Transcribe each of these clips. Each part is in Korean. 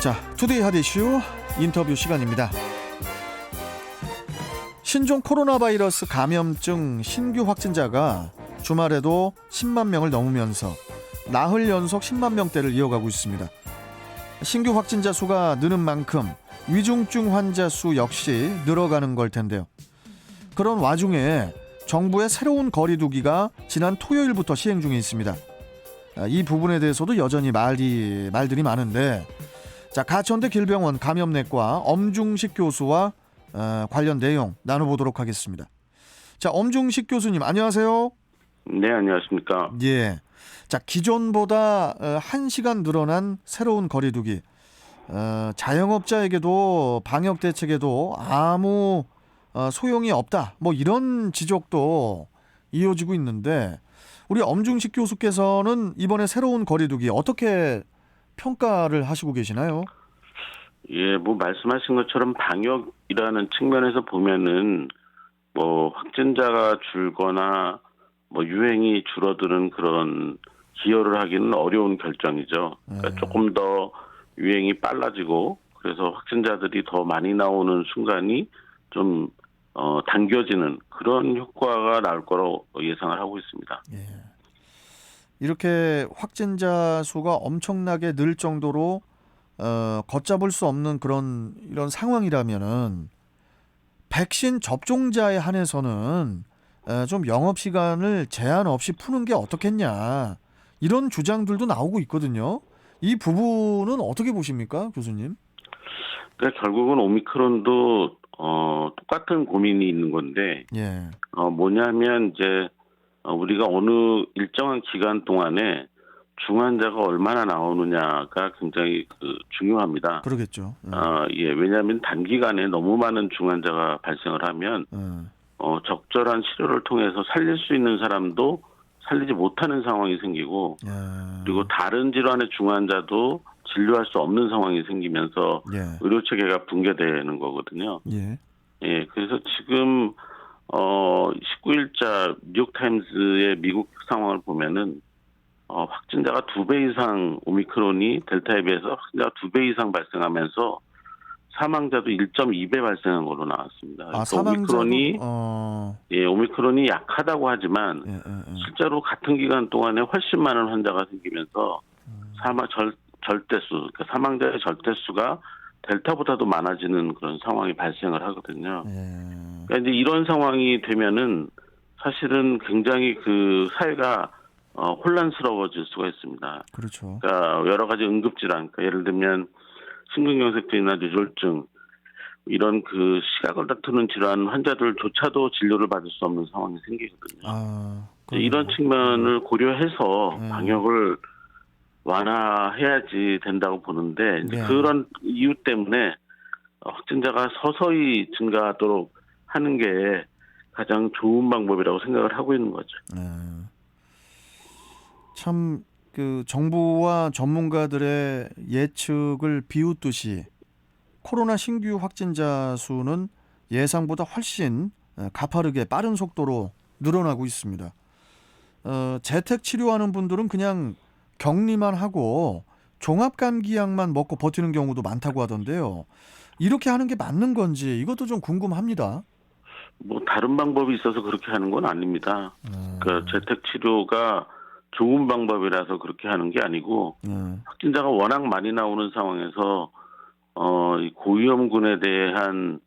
자, 투데이 핫 이슈 인터뷰 시간입니다. 신종 코로나 바이러스 감염증 신규 확진자가 주말에도 10만 명을 넘으면서 나흘 연속 10만 명대를 이어가고 있습니다. 신규 확진자 수가 느는 만큼 위중증 환자 수 역시 늘어가는 걸 텐데요. 그런 와중에 정부의 새로운 거리두기가 지난 토요일부터 시행 중에 있습니다. 이 부분에 대해서도 여전히 말들이 많은데, 자, 가천대 길병원 감염내과 엄중식 교수와 관련 내용 나눠보도록 하겠습니다. 자, 엄중식 교수님 안녕하세요. 네, 안녕하십니까. 예. 자, 기존보다 1시간 늘어난 새로운 거리두기. 자영업자에게도 방역 대책에도 아무 소용이 없다. 뭐 이런 지적도 이어지고 있는데, 우리 엄중식 교수께서는 이번에 새로운 거리두기 어떻게 평가를 하시고 계시나요? 예, 뭐 말씀하신 것처럼 방역이라는 측면에서 보면은 뭐 확진자가 줄거나 뭐 유행이 줄어드는 그런 기여를 하기는 어려운 결정이죠. 그러니까 조금 더 유행이 빨라지고 그래서 확진자들이 더 많이 나오는 순간이 좀 당겨지는 그런 효과가 나올 거로 예상을 하고 있습니다. 예. 이렇게 확진자 수가 엄청나게 늘 정도로 걷잡을 수 없는 이런 상황이라면은 백신 접종자에 한해서는 좀 영업 시간을 제한 없이 푸는 게 어떻겠냐, 이런 주장들도 나오고 있거든요. 이 부분은 어떻게 보십니까, 교수님? 그러니까 결국은 오미크론도 똑같은 고민이 있는 건데, 예. 뭐냐면 이제 우리가 어느 일정한 기간 동안에 중환자가 얼마나 나오느냐가 굉장히 중요합니다. 그러겠죠. 예, 왜냐하면 단기간에 너무 많은 중환자가 발생을 하면 적절한 치료를 통해서 살릴 수 있는 사람도 살리지 못하는 상황이 생기고, 그리고 다른 질환의 중환자도 진료할 수 없는 상황이 생기면서 의료 체계가 붕괴되는 거거든요. 예, 그래서 지금 19일자 뉴욕타임스의 미국 상황을 보면은 확진자가 2배 이상, 오미크론이 델타에 비해서 확진자가 2배 이상 발생하면서 사망자도 1.2배 발생한 걸로 나왔습니다. 오미크론이 약하다고 하지만 실제로 같은 기간 동안에 훨씬 많은 환자가 생기면서 그러니까 사망자의 절대수가 델타보다도 많아지는 그런 상황이 발생을 하거든요. 그러니까 이제 이런 상황이 되면은 사실은 굉장히 사회가 혼란스러워질 수가 있습니다. 그렇죠. 그러니까 여러 가지 응급질환, 그러니까 예를 들면 심근경색증이나 뇌졸중, 이런 시각을 다투는 질환 환자들조차도 진료를 받을 수 없는 상황이 생기거든요. 이런 측면을 고려해서 방역을 완화해야지 된다고 보는데, 그런 이유 때문에 확진자가 서서히 증가하도록 하는 게 가장 좋은 방법이라고 생각을 하고 있는 거죠. 참 정부와 전문가들의 예측을 비웃듯이 코로나 신규 확진자 수는 예상보다 훨씬 가파르게 빠른 속도로 늘어나고 있습니다. 재택 치료하는 분들은 그냥 격리만 하고 종합감기약만 먹고 버티는 경우도 많다고 하던데요. 이렇게 하는 게 맞는 건지 이것도 좀 궁금합니다. 뭐 다른 방법이 있어서 그렇게 하는 건 아닙니다. 그러니까 재택 치료가 좋은 방법이라서 그렇게 하는 게 아니고, 확진자가 워낙 많이 나오는 상황에서 이 고위험군에 대한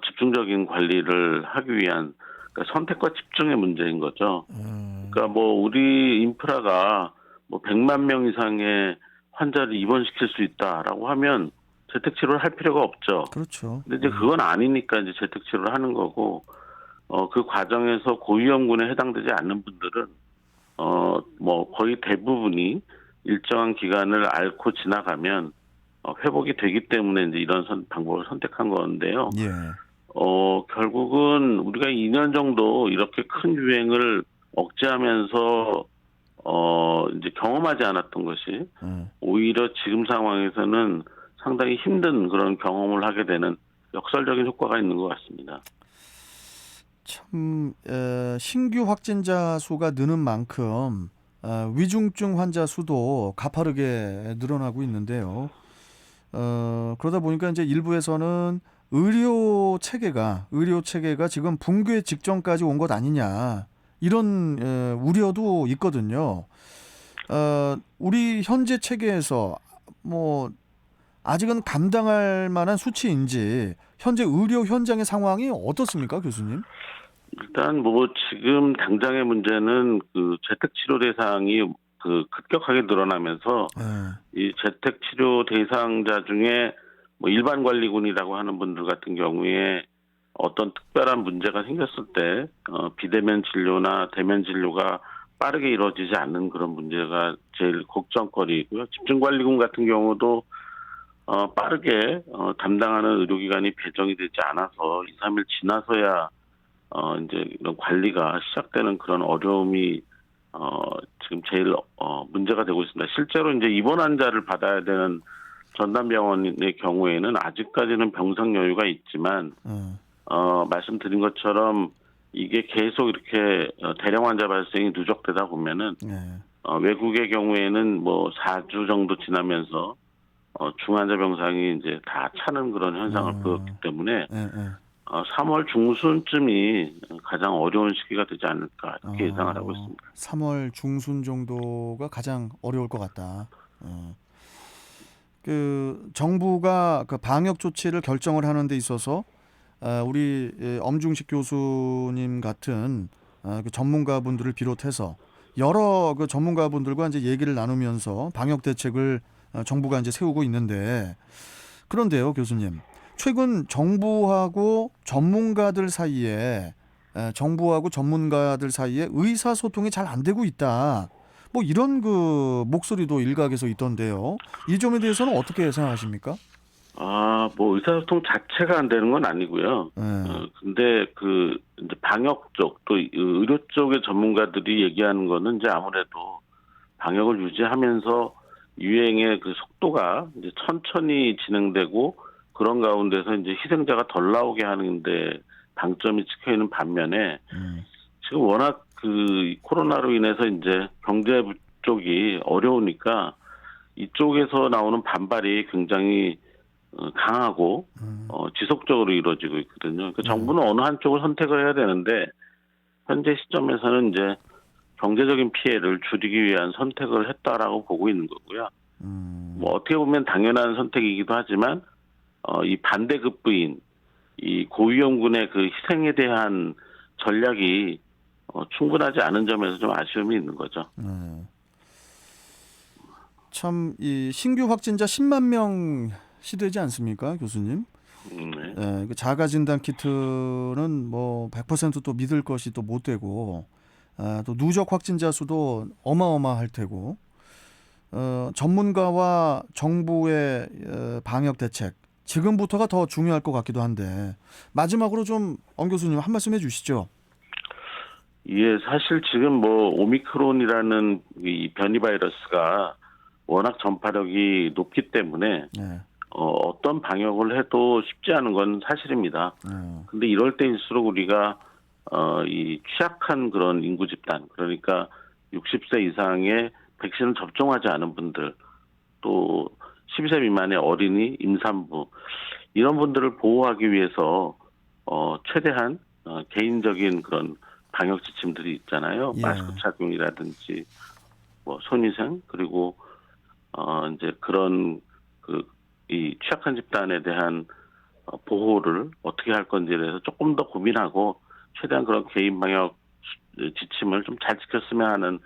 집중적인 관리를 하기 위한, 그러니까 선택과 집중의 문제인 거죠. 그러니까 뭐 우리 인프라가 뭐 100만 명 이상의 환자를 입원시킬 수 있다라고 하면 재택 치료를 할 필요가 없죠. 그렇죠. 근데 이제 그건 아니니까 이제 재택 치료를 하는 거고, 그 과정에서 고위험군에 해당되지 않는 분들은 뭐 거의 대부분이 일정한 기간을 앓고 지나가면 회복이 되기 때문에 이제 이런 방법을 선택한 건데요. 결국은 우리가 2년 정도 이렇게 큰 유행을 억제하면서 이제 경험하지 않았던 것이 오히려 지금 상황에서는 상당히 힘든 그런 경험을 하게 되는 역설적인 효과가 있는 것 같습니다. 참 신규 확진자 수가 느는 만큼 위중증 환자 수도 가파르게 늘어나고 있는데요. 그러다 보니까 이제 일부에서는 의료 체계가 지금 붕괴 직전까지 온 것 아니냐 이런 우려도 있거든요. 우리 현재 체계에서 뭐 아직은 감당할 만한 수치인지 현재 의료 현장의 상황이 어떻습니까, 교수님? 일단 뭐 지금 당장의 문제는 그 재택 치료 대상이 그 급격하게 늘어나면서 이 재택 치료 대상자 중에 뭐 일반 관리군이라고 하는 분들 같은 경우에 어떤 특별한 문제가 생겼을 때 비대면 진료나 대면 진료가 빠르게 이루어지지 않는 그런 문제가 제일 걱정거리이고요. 집중관리군 같은 경우도 빠르게 담당하는 의료기관이 배정이 되지 않아서 2, 3일 지나서야 이제 이런 관리가 시작되는 그런 어려움이 지금 제일 문제가 되고 있습니다. 실제로 이제 입원 환자를 받아야 되는 전담병원의 경우에는 아직까지는 병상 여유가 있지만 말씀드린 것처럼 이게 계속 이렇게 대량 환자 발생이 누적되다 보면은 외국의 경우에는 뭐 4주 정도 지나면서 중환자 병상이 이제 다 차는 그런 현상을 보였기 때문에 3월 중순쯤이 가장 어려운 시기가 되지 않을까 이렇게 예상을 하고 있습니다. 3월 중순 정도가 가장 어려울 것 같다. 그 정부가 그 방역 조치를 결정을 하는 데 있어서 우리 엄중식 교수님 같은 그 전문가분들을 비롯해서 여러 그 전문가분들과 이제 얘기를 나누면서 방역 대책을 정부가 이제 세우고 있는데, 그런데요, 교수님, 최근 정부하고 전문가들 사이에 의사소통이 잘 안 되고 있다. 뭐 이런 그 목소리도 일각에서 있던데요. 이 점에 대해서는 어떻게 생각하십니까? 뭐 의사소통 자체가 안 되는 건 아니고요. 근데 그 이제 방역 쪽 또 의료 쪽의 전문가들이 얘기하는 거는 이제 아무래도 방역을 유지하면서 유행의 그 속도가 이제 천천히 진행되고 그런 가운데서 이제 희생자가 덜 나오게 하는데 방점이 찍혀 있는 반면에 지금 워낙 그 코로나로 인해서 이제 경제 쪽이 어려우니까 이쪽에서 나오는 반발이 굉장히 강하고 지속적으로 이루어지고 있거든요. 그러니까 정부는 어느 한쪽을 선택을 해야 되는데 현재 시점에서는 이제 경제적인 피해를 줄이기 위한 선택을 했다라고 보고 있는 거고요. 뭐 어떻게 보면 당연한 선택이기도 하지만 이 반대급부인 이 고위험군의 그 희생에 대한 전략이 충분하지 않은 점에서 좀 아쉬움이 있는 거죠. 참 이 신규 확진자 10만 명 시대지 않습니까, 교수님? 네. 그 자가 진단 키트는 뭐 100%또 믿을 것이 또 못 되고, 또 누적 확진자 수도 어마어마할 테고, 전문가와 정부의 방역 대책 지금부터가 더 중요할 것 같기도 한데, 마지막으로 좀 엄 교수님 한 말씀 해주시죠. 예, 사실 지금 뭐 오미크론이라는 이 변이 바이러스가 워낙 전파력이 높기 때문에 어떤 방역을 해도 쉽지 않은 건 사실입니다. 근데 이럴 때일수록 우리가 이 취약한 그런 인구 집단, 그러니까 60세 이상의 백신을 접종하지 않은 분들, 또 12세 미만의 어린이, 임산부 이런 분들을 보호하기 위해서 최대한 개인적인 그런 방역 지침들이 있잖아요. 마스크 착용이라든지 뭐 손위생, 그리고 이제 그런 이 취약한 집단에 대한 보호를 어떻게 할 건지에 대해서 조금 더 고민하고 최대한 그런 개인 방역 지침을 좀 잘 지켰으면 하는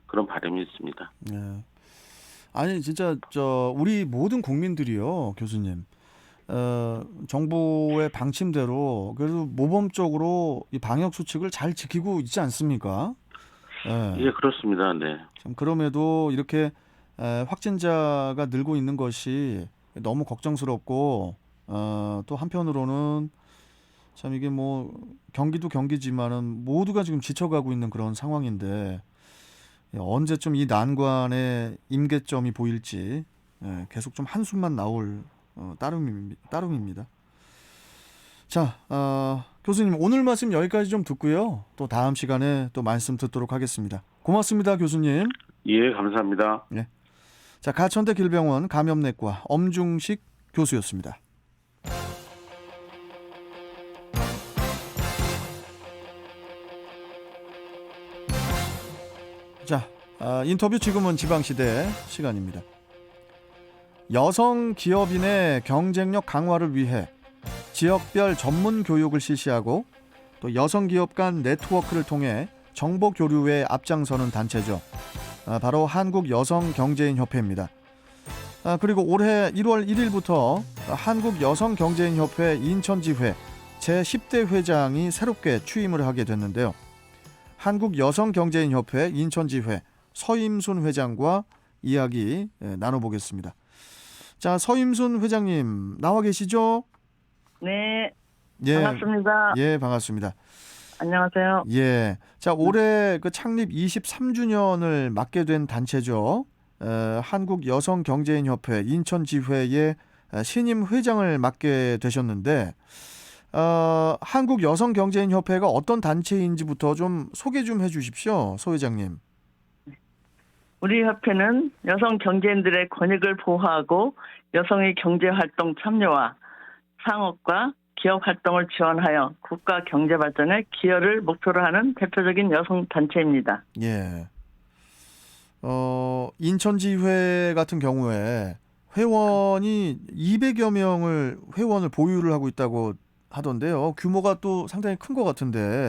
그런 바람이 있습니다. 아니 진짜 우리 모든 국민들이요, 교수님, 정부의 방침대로 그래도 모범적으로 이 방역 수칙을 잘 지키고 있지 않습니까? 예, 그렇습니다. 네. 참 그럼에도 이렇게 확진자가 늘고 있는 것이 너무 걱정스럽고, 또 한편으로는 참 이게 뭐 경기도 경기지만은 모두가 지금 지쳐가고 있는 그런 상황인데, 언제쯤 이 난관의 임계점이 보일지 계속 좀 한숨만 나올 따름입니다. 자, 교수님 오늘 말씀 여기까지 좀 듣고요. 또 다음 시간에 또 말씀 듣도록 하겠습니다. 고맙습니다, 교수님. 예, 감사합니다. 네. 자, 가천대 길병원 감염내과 엄중식 교수였습니다. 자, 인터뷰 지금은 지방시대 시간입니다. 여성 기업인의 경쟁력 강화를 위해 지역별 전문 교육을 실시하고 또 여성 기업 간 네트워크를 통해 정보 교류에 앞장서는 단체죠. 바로 한국여성경제인협회입니다. 그리고 올해 1월 1일부터 한국여성경제인협회 인천지회 제10대 회장이 새롭게 취임을 하게 됐는데요. 한국여성경제인협회 인천지회 서임순 회장과 이야기 나눠보겠습니다. 자, 서임순 회장님 나와 계시죠? 네, 예, 반갑습니다. 예, 반갑습니다. 안녕하세요. 예, 자, 올해 그 창립 23주년을 맞게 된 단체죠. 한국여성경제인협회 인천지회의 신임 회장을 맡게 되셨는데, 한국여성경제인협회가 어떤 단체인지부터 좀 소개 좀 해주십시오, 서 회장님. 우리 협회는 여성 경제인들의 권익을 보호하고 여성의 경제활동 참여와 상업과 기업 활동을 지원하여 국가 경제 발전에 기여를 목표로 하는 대표적인 여성 단체입니다. 예. 인천지회 같은 경우에 회원이 200여 명을 회원을 보유를 하고 있다고 하던데요. 규모가 또 상당히 큰 것 같은데